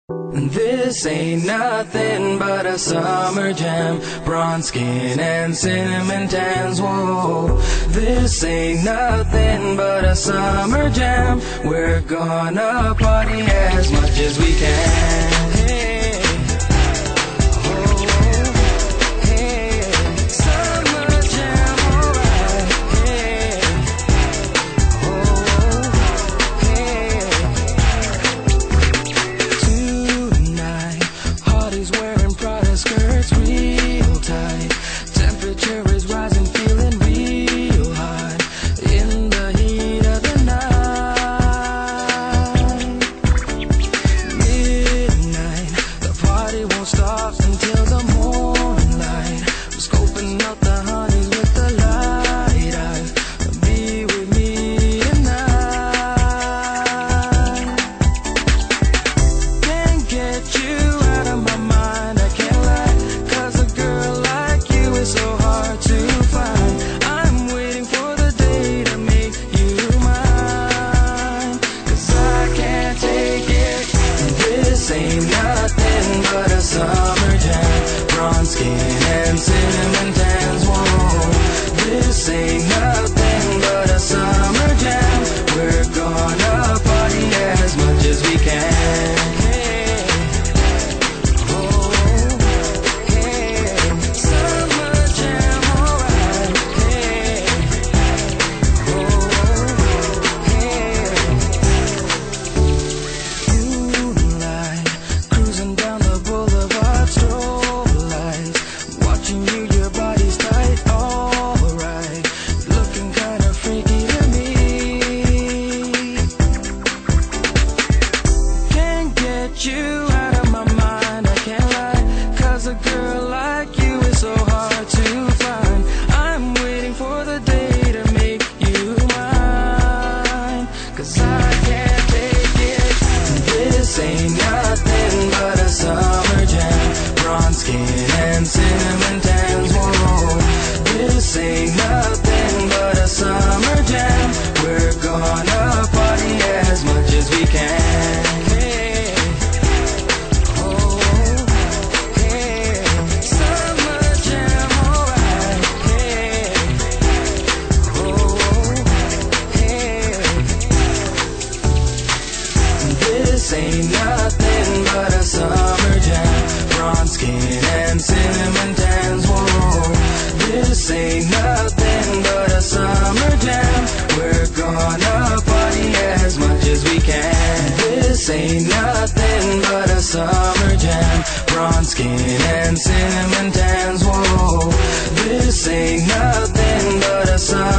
This ain't nothing but a summer jam. Bronze skin and cinnamon tans, whoa. This ain't nothing but a summer jam. We're gonna party as much as we can. Hey, oh, hey, summer jam, alright. Hey, oh, hey. Tonight, Hardy's wearing Prada skirts real tight. Temperature is rising, feeling real hot in the heat of the night. Midnight, the party won't stop until the morning light. We're scoping out the honeys with the light eyes. Be with me tonight. Can't get you out of my mind, I can't lie. 'Cause a girl like you is so hard to find. I'm waiting for the day to make you mine. 'Cause I can't take it. This ain't nothing but a summer jam. Bronze skin and cinnamon tans, whoa. This ain't nothing but a summer jam. We're gonna party as much as we can. Hey, oh, hey, summer jam, alright. Hey, oh, hey. Moonlight, cruising down the boulevard, strobe lights. Watching you, your body's tight, alright. Looking kinda freaky to me. Can't get you out of my mind, I can't lie. 'Cause a girl like you is so hard to find. I'm waiting for the day to make you mine. 'Cause I can't take it. This ain't nothing but a summer jam. Bronze skin and cinnamon tans, whoa. This ain't nothing but a summer jam. We're gonna party as much as we can. Hey, oh, hey, summer jam, alright. Hey, oh, hey. This ain't nothing but a summer jam. Bronze skin and cinnamon tans, whoa. This ain't nothing but a summer jam. We're gonna party as much as we can. This ain't nothing but a summer jam. Bronze skin and cinnamon tans, whoa. This ain't nothing but a summer